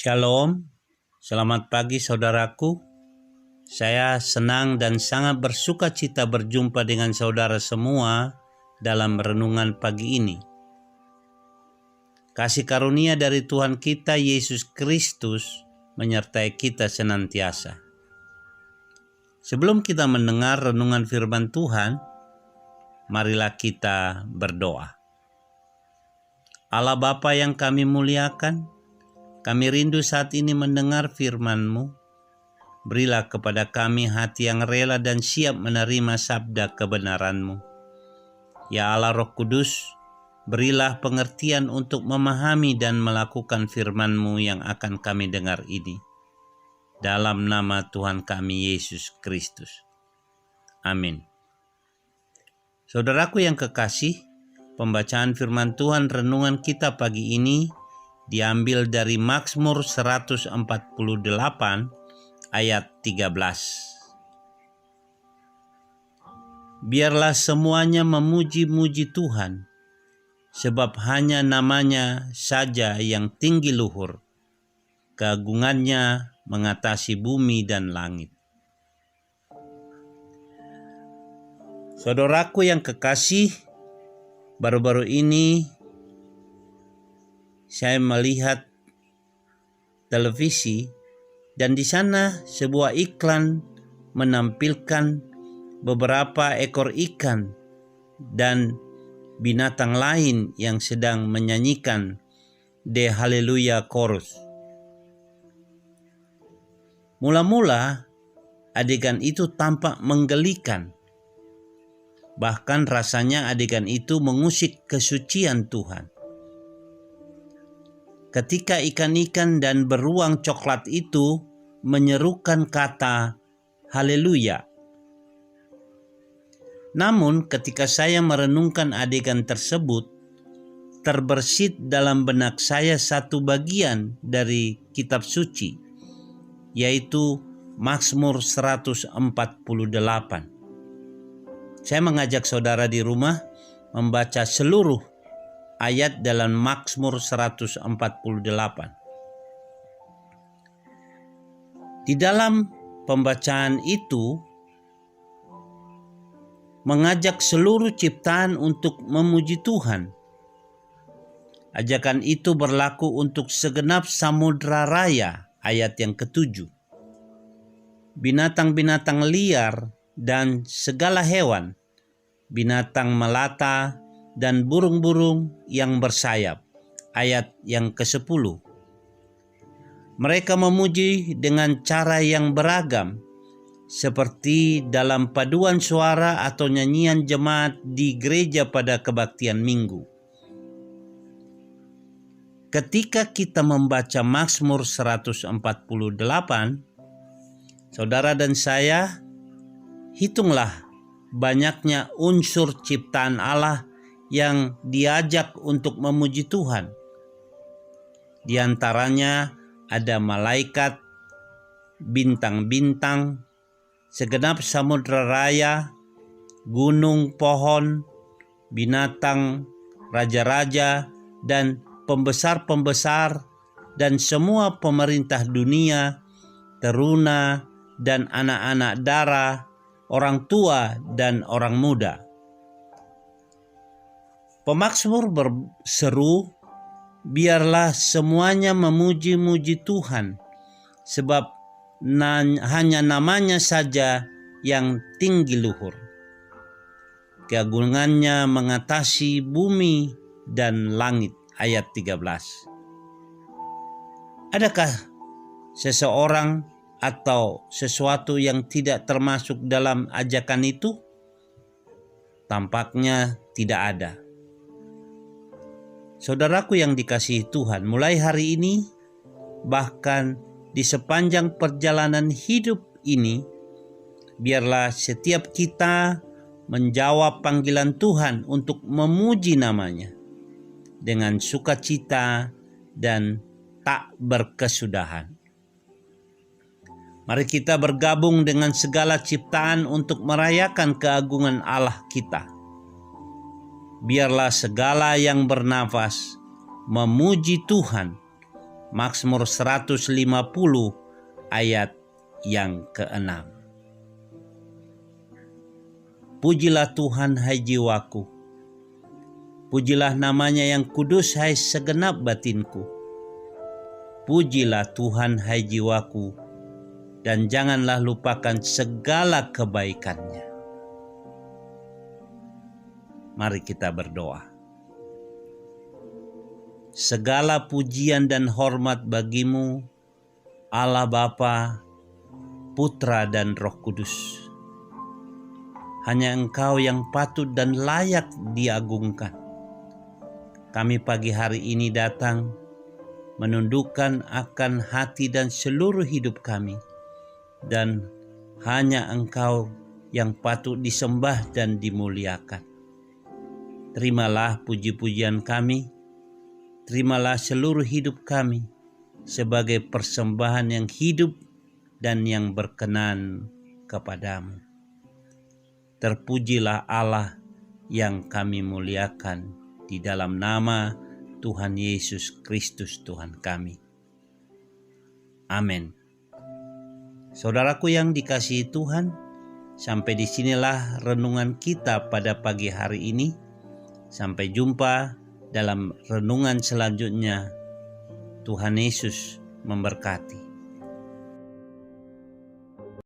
Shalom, selamat pagi saudaraku. Saya senang dan sangat bersuka cita berjumpa dengan saudara semua dalam renungan pagi ini. Kasih karunia dari Tuhan kita Yesus Kristus menyertai kita senantiasa. Sebelum kita mendengar renungan firman Tuhan, marilah kita berdoa. Allah Bapa yang kami muliakan, kami rindu saat ini mendengar firman-Mu. Berilah kepada kami hati yang rela dan siap menerima sabda kebenaran-Mu. Ya Allah Roh Kudus, berilah pengertian untuk memahami dan melakukan firman-Mu yang akan kami dengar ini. Dalam nama Tuhan kami Yesus Kristus. Amin. Saudaraku yang kekasih, pembacaan firman Tuhan renungan kita pagi ini diambil dari Mazmur 148 ayat 13. Biarlah semuanya memuji-muji Tuhan, sebab hanya namanya saja yang tinggi luhur, keagungannya mengatasi bumi dan langit. Saudaraku yang kekasih, baru-baru ini saya melihat televisi dan di sana sebuah iklan menampilkan beberapa ekor ikan dan binatang lain yang sedang menyanyikan The Hallelujah Chorus. Mula-mula adegan itu tampak menggelikan. Bahkan rasanya adegan itu mengusik kesucian Tuhan. Ketika ikan-ikan dan beruang coklat itu menyerukan kata haleluya. Namun ketika saya merenungkan adegan tersebut, terbersit dalam benak saya satu bagian dari kitab suci, yaitu Mazmur 148. Saya mengajak saudara di rumah membaca seluruh ayat dalam Mazmur 148. Di dalam pembacaan itu mengajak seluruh ciptaan untuk memuji Tuhan. Ajakan itu berlaku untuk segenap samudra raya, ayat yang ke-7. Binatang-binatang liar dan segala hewan, binatang melata dan burung-burung yang bersayap, ayat yang ke-10. Mereka memuji dengan cara yang beragam, seperti dalam paduan suara atau nyanyian jemaat di gereja pada kebaktian minggu. Ketika kita membaca Mazmur 148, saudara dan saya, hitunglah banyaknya unsur ciptaan Allah yang diajak untuk memuji Tuhan. Di antaranya ada malaikat, bintang-bintang, segenap samudra raya, gunung, pohon, binatang, raja-raja, dan pembesar-pembesar, dan semua pemerintah dunia, teruna dan anak-anak dara, orang tua dan orang muda. Pemazmur berseru, biarlah semuanya memuji-muji Tuhan, sebab hanya namanya saja yang tinggi luhur. Keagungannya mengatasi bumi dan langit, ayat 13. Adakah seseorang atau sesuatu yang tidak termasuk dalam ajakan itu? Tampaknya tidak ada. Saudaraku yang dikasihi Tuhan, mulai hari ini, bahkan di sepanjang perjalanan hidup ini, biarlah setiap kita menjawab panggilan Tuhan untuk memuji namanya dengan sukacita dan tak berkesudahan. Mari kita bergabung dengan segala ciptaan untuk merayakan keagungan Allah kita. Biarlah segala yang bernafas memuji Tuhan, Mazmur 150 ayat yang ke-6. Pujilah Tuhan hai jiwaku, pujilah namanya yang kudus hai segenap batinku. Pujilah Tuhan hai jiwaku, dan janganlah lupakan segala kebaikannya. Mari kita berdoa. Segala pujian dan hormat bagimu, Allah Bapa, Putra dan Roh Kudus. Hanya Engkau yang patut dan layak diagungkan. Kami pagi hari ini datang menundukkan akan hati dan seluruh hidup kami, dan hanya Engkau yang patut disembah dan dimuliakan. Terimalah puji-pujian kami, terimalah seluruh hidup kami sebagai persembahan yang hidup dan yang berkenan kepadamu. Terpujilah Allah yang kami muliakan di dalam nama Tuhan Yesus Kristus Tuhan kami. Amin. Saudaraku yang dikasihi Tuhan, sampai disinilah renungan kita pada pagi hari ini. Sampai jumpa dalam renungan selanjutnya. Tuhan Yesus memberkati.